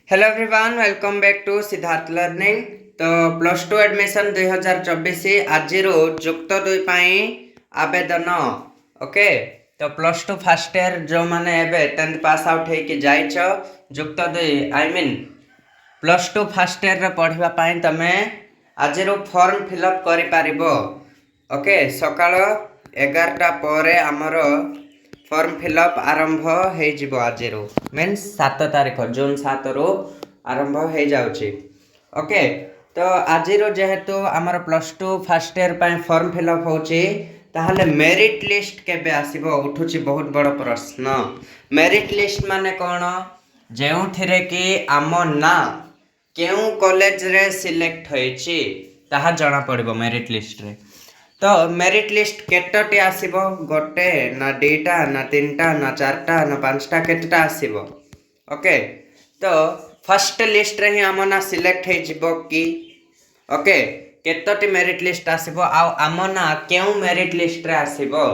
Hello everyone welcome back to Siddharth learning. तो plus two admission 2024 आज जुक्त 2 आवेदन। ओके, तो प्लस टू फर्स्ट ईयर जो मैंने एबे 10th पास आउट होके जाइछ जुक्त 2 I mean plus two first year पढ़ा तमें आज फॉर्म फिलअप कर पारिबो। ओके, सकाळ 11टा पर आमर फॉर्म फिलअप आरंभ हो आज मीन्स 7 तारीख जून 7 रु आरंभ हो जाउची। ओके, तो आज जेहेतु आमर प्लस टू फर्स्ट ईयर पर फॉर्म फिलअप होची ताहले मेरिट लिस्ट केबे आसीबो उठुची बहुत बड़ प्रश्न। मेरिट लिस्ट माने कोन, जेउ थिरे कि आम ना केउ कॉलेज रे सिलेक्ट होईची ताहा जणा पड़िबो मेरिट लिस्ट रे। तो मेरिट लिस्ट केतटी आसीबो, गोटे ना दुईटा ना तीनटा ना चारटा ना पांचटा केतटा आसीबो। ओके, तो फर्स्ट लिस्ट रे ही आम ना सिलेक्ट हो जिवो कि ओके केतटी मेरिट लिस्ट आसीबो आ आम ना केउ मेरिट लिस्ट रे आसीबो।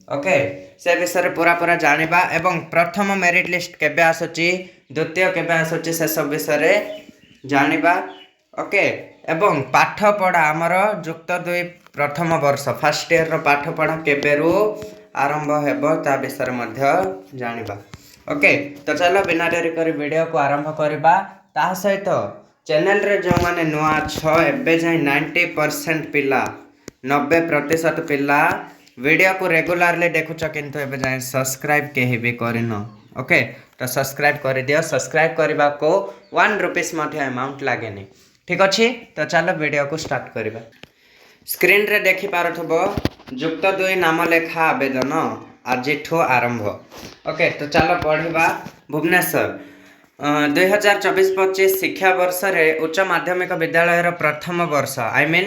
ओके, से विषय पूरा पूरा जानिबा एवं प्रथम मेरिट लिस्ट केबे आसुची द्वितीय केबे आसुची से सब विषय जानिबा। ओके, एवं पाठ पढ़ा आमर जुक्त 2 प्रथम वर्ष फर्स्ट ईयर पाठ पढ़ा केबेरु आरंभ हेबो ता विषय मध्य जानिबा। ओके, तो चलो बिना डेरी करी वीडियो को आरंभ करबा। ता सहित चैनल रे जो माने नुआ छ एबे जाय 90% पिला 90% पिला वीडियो को रेगुलरली देखुछ किंतु एबे जाय सब्सक्राइब केहि भी करिनो। ओके, तो सब्सक्राइब कर दियो। सब्सक्राइब करबा को 1 रुपीस मध्य अमाउंट लागेनी। ठीक अच्छे, तो चलो वीडियो को स्टार्ट करबा। स्क्रीन रे देखि पारथबो जुक्त 2 नाम लेखा आवेदन आज आरंभ। ओके, तो चलो पढ़ा। भुवनेश्वर 2024-25 शिक्षा वर्ष रे उच्च माध्यमिक विद्यालय प्रथम वर्ष I mean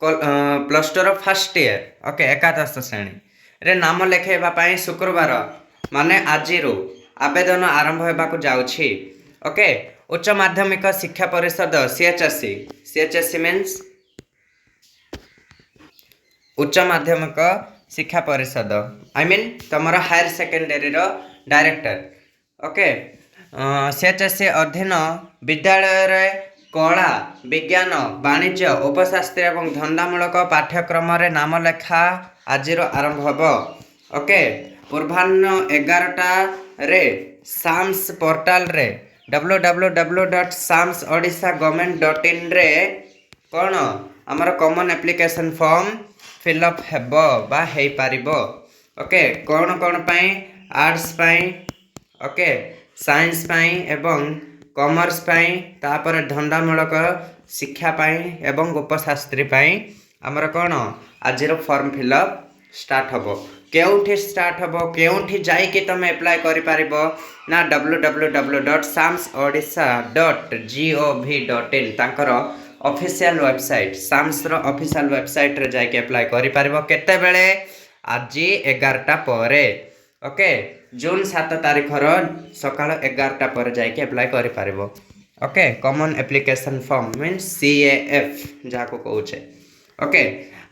plus two first year okay एकादश श्रेणी रे नाम लेखेबा पई शुक्रवार माने आज आवेदन आरंभ होबाकू जाउछि। ओके, उच्च माध्यमिक शिक्षा परिषद सीएचएससी मीन्स उच्च माध्यमिक शिक्षा परिषद आई मीन तुम हायर सेकेंडरी डायरेक्टर। ओके, सीएचएससी अधीन विद्यालय रे कला विज्ञान वाणिज्य उपशास्त्री एवं धंदामूलक पाठ्यक्रम रे नाम लेखा आज आरंभ होब। ओके, पूर्वाह्न 11टा रे साम्स पोर्टाल रे www.samsodisha.government.in रे कौन आमर कॉमन एप्लिकेशन फॉर्म फिलअप हेबो बा हेई पारिबो। ओके, कौन कौन पाई आर्ट्स पाई ओके साइंस पाई एवं कॉमर्स पाई तापर धंदामूलक शिक्षा पाई एवं उपशास्त्री पाई आमर कौन आज फॉर्म फिलअप स्टार्ट हबो। केउठी स्टार्ट हबो केउठी जाई कि तुम अप्लाई करि पारिबो ना www.samsodisha.gov.in तांकर ऑफिशियल वेबसाइट साम्स रो ऑफिशियल वेबसाइट रे जाई के अप्लाई करि पारिबो केते बेले आज 11टा परे। ओके, जून 7 तारीख रो सकाळ 11टा पर जाई के अप्लाई करि पारिबो। Okay, common application form means CAF जाको कहउछे। ओके,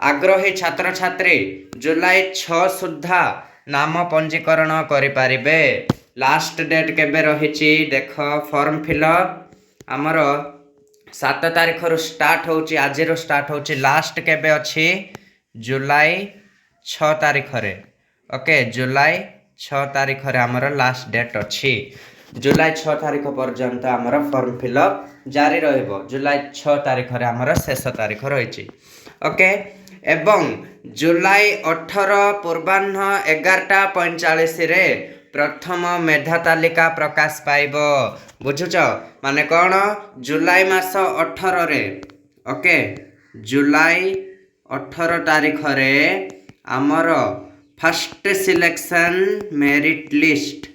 आग्रही छात्र छात्री जुलाई 6 सुधा नाम पंजीकरण करि पारिबे। लास्ट डेट केबे रहिछि देख फॉर्म फिलअप आमर 7 तारीख रु स्टार्ट होउछि आज रो स्टार्ट होउछि लास्ट केबे अछि जुलाई 6 तारीख रे। ओके, जुलाई 6 तारीख रे आमर लास्ट डेट अछि। जुलाई 6 तारीख पर्यंत आमर फॉर्म फिलअप जारी रहइबो। जुलाई 6 तारीख रे आमर शेष तारीख रहिछि। ओके, एवं जुलाई 18 पूर्वाह्न 11:45 रे प्रथम मेधा तालिका प्रकाश पाइबो। बुझुच माने कौन जुलाई मास 18 रे ओके जुलाई 18 तारीख रे आमर first selection merit list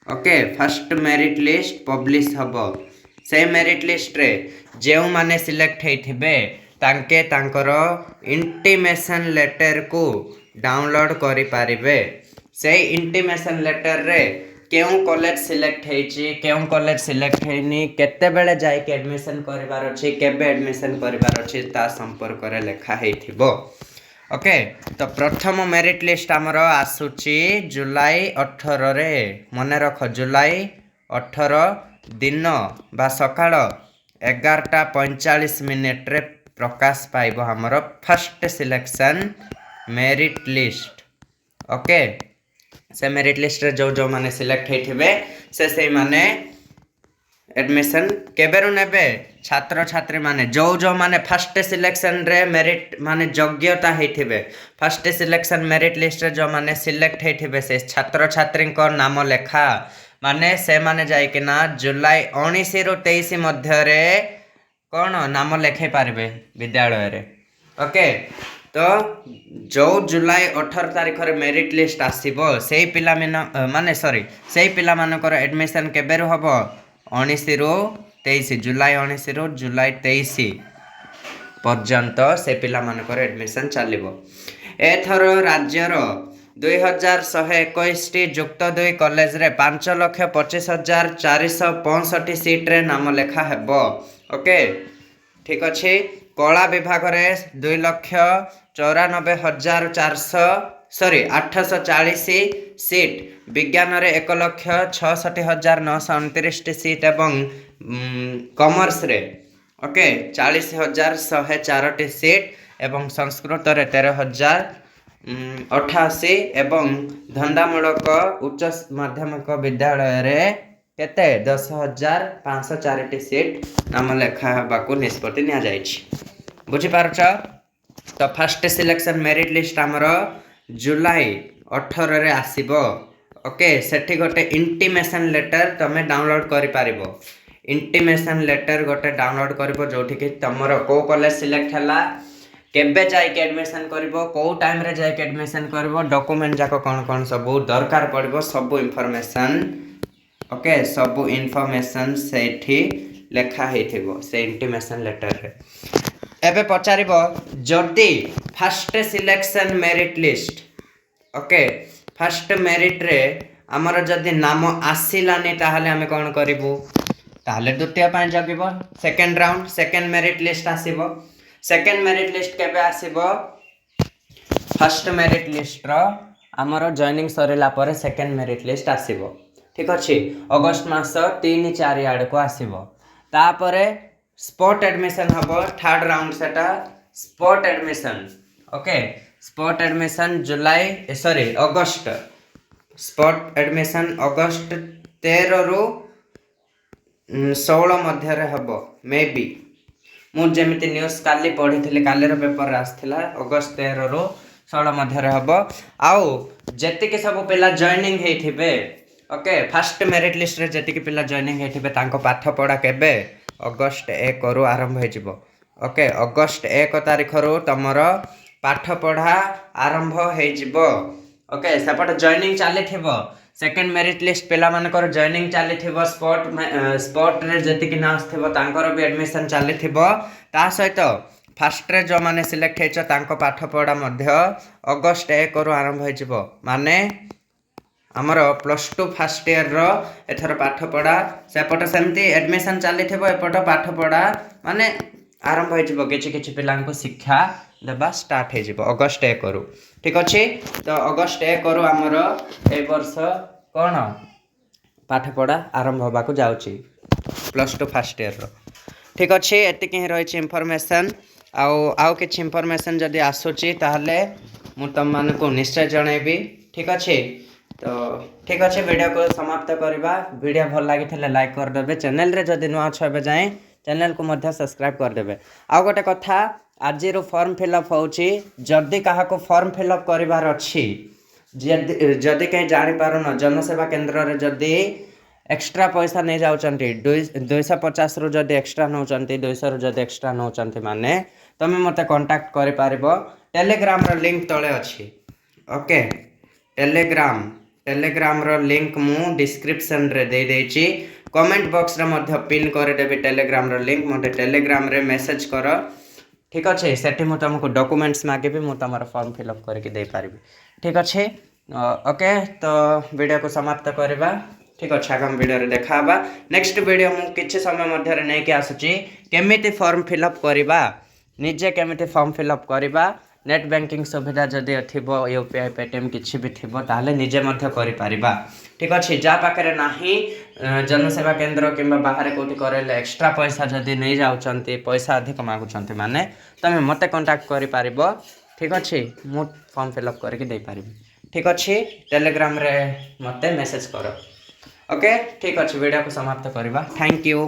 okay first merit list publish हबो। से मेरिट लिस्ट रे जेउ माने सिलेक्ट हेथिबे तांके तांकर इंटीमेशन लेटर को डाउनलोड करि पारिबे। से इंटीमेशन लेटर रे केउ कॉलेज सिलेक्ट हेछि केउ कॉलेज सिलेक्ट हेनी केते बेले जाई के एडमिशन करिवार अछि केबे एडमिशन करिवार अछि ता संपर्क रे लेखा हेथिबो। ओके, तो प्रथम मेरिट लिस्ट आमर आसुची जुलाई 18 रे मन रख जुलाई 18 दिन बा सकाळ 11:45 रे प्रकाश पाइब हमर first selection merit list. Okay से मेरिट लिस्ट रे जो जो माने सिलेक्ट होइथिबे से माने एडमिशन केबेरु नेबे छात्र छात्री माने जो माने फर्स्ट सिलेक्शन रे मेरिट माने योग्यता होइथिबे फर्स्ट सिलेक्शन मेरिट लिस्ट रे जो माने सिलेक्ट होइथिबे से छात्र छात्री को नाम लेखा माने से माने जाय कि ना जुलाई 19 रु 23 मध्य रे कौन नाम लेखे पारिबे विद्यालय रे। ओके तो जो जुलाई 18 तारिख रे मेरिट लिस्ट आसीबो सेही पिला माने सॉरी सेही पिला मानकर एडमिशन केबेरु हबो 19 रु 23 जुलाई 19 रु जुलाई 23 पर्यंत से पिला मानकर एडमिशन चलिबो। एथर राज्यर 2121 जुक्त 2 कॉलेज रे 5,25,465 सीट रे नाम लेखा हेबो। ओके ठीक अच्छे। कला विभाग रे 2,94,840 सीट विज्ञान रे 1,66,929 सीट एवं कॉमर्स रे ओके 40,104 सीट एवं संस्कृत रे 13,088 एवं धंदामूलक उच्च माध्यमिक विद्यालय रे केते 10,504 सीट नाम लेखा बाकू निष्पत्ति निया जाइछि। बुझी पारछ तो फर्स्ट सिलेक्शन मेरिट लिस्ट हमर जुलाई 18 रे आसीबो। ओके सेठी गोटे इंटीमेशन लेटर तमे डाउनलोड करि पारिबो। इंटीमेशन लेटर गोटे डाउनलोड करिबो जोठी कि तमरो को कॉलेज सिलेक्ट हला केबे जाय के एडमिशन करिवो को टाइम रे जाय के एडमिशन करिवो डॉक्यूमेंट जाको कोन कोन सब दरकार पड़िबो सब इंफॉर्मेशन ओके सब इंफॉर्मेशन सेठी लेखा हेथिबो से इंटीमेशन लेटर रे। एबे पचारिबो जदी first selection merit list okay first merit रे हमर जदी नाम आसिलानी ताहाले हमें कोन करिवो ताहाले द्वितीय पाए जगिबो second round second merit list आसीबो। सेकंड मेरिट लिस्ट केबे आसीबो फर्स्ट मेरिट लिस्ट रो हमर जॉइनिंग सरिला पर सेकंड मेरिट लिस्ट आसीबो। ठीक अछि अगस्त मास 3-4 आड़ को आसीबो। तापरे स्पॉट एडमिशन हबो थर्ड राउंड सेटा spot admission okay spot admission जुलाई सॉरी अगस्त स्पॉट एडमिशन अगस्त 13 रु 16 मध्य रे हबो मे बी मु जेमिति न्यूज़ काली पढ़ी कालीर पेपर आसथिला अगस्त 13 रु 16 मध्य रे हबो। आउ जेतिके सब पिला जॉइनिंग हेथिबे ओके फर्स्ट मेरिट लिस्ट रे जेतिके पिला जॉइनिंग हेथिबे तांको पाठ पढ़ा केबे अगस्त 1 रु आरंभ हो जिवो। ओके अगस्त 1 तारिख रु तमरो पाठ पढ़ा आरंभ हो जिवो। ओके सेपट जॉइनिंग चली थिबो सेकंड मेरिट लिस्ट पिला मानकर जॉइनिंग चली थिबो स्पॉट रे जेतिके नास थिबो तांकर भी एडमिशन चली थिबो ता सहित फर्स्ट रे जो माने सिलेक्ट हेचो तांको पाठ पढ़ा मध्य अगस्त 1 रु आरंभ हो जिवो माने हमर +2 फर्स्ट ईयर रो एथर पाठ पढ़ा सेपट सेमती एडमिशन चली थिबो एपट पाठ पढ़ा माने आरंभ हो जिवो किछि किछि पिलां को शिक्षा देबा स्टार्ट हो जिवो अगस्त 1 रु। ठीक अछि तो अगस्त 1 रु हमर ए वर्ष कोन पाठ पढ़ा आरंभ होबा को जाउची +2 फर्स्ट ईयर रो। ठीक अछि एतिके ही रहिछि इंफॉर्मेशन आउ किछि इंफॉर्मेशन जदी आसुची ताहले मु तम मान को निश्चय जणेबी। ठीक अछि तो ठीक अच्छे वीडियो को समाप्त करवा। वीडियो भल लगी लाइक करदे चैनल रे जदि नुआ छबे जाए चैनल को मध्य सब्सक्राइब करदे। आउ गोटे कथा आज फॉर्म फिलअप होची जदि कहा को फॉर्म फिलअप करिवार अछि जदि कहीं जानि पारुन जनसेवा केंद्र रे जदि एक्स्ट्रा पैसा नहीं जाउचंती 250 रु जदि एक्स्ट्रा नौचंती 200 रु जदि एक्स्ट्रा नौचंती माने तमे मते कांटेक्ट करि पारिबो टेलीग्राम रो लिंक तळे अछि। ओके टेलीग्राम रो लिंक मु डिस्क्रिप्शन रे दे देछि कमेंट बॉक्स रे मध्य पिन कर देबी टेलीग्राम रो लिंक मते टेलीग्राम रे मैसेज करो। ठीक अच्छे सेठी मु तुमको डॉक्यूमेंट्स मागेबी मु तमर फॉर्म फिलअप करके दे पारिबी। ठीक अच्छे ओके तो वीडियो को समाप्त करवा। ठीक अच्छे आगामी वीडियो रे देखाबा नेक्स्ट वीडियो मु किछि समय मध्य रे नै के आसुची केमिति फॉर्म फिलअप करबा निजे केमिति फॉर्म फिलअप करबा नेट बैंकिंग सुविधा जदि थिबो यूपीआई पेटीएम किछि भी थिबो ताले निजे मध्य करि पारिबा। ठीक अच्छे जहाँ पाखे ना जनसेवा केन्द्र कि बाहर कौटी करे एक्स्ट्रा पैसा जदि नहीं जाऊँच पैसा अधिक मागुंट माने तुम मत कंटाक्ट कर ठीक अच्छे मु फॉर्म फिलअप करके पारि ठीक अच्छे टेलीग्राम रे मते मेसेज कर ओके ठीक अच्छे वीडियो को समाप्त करवा थैंक यू।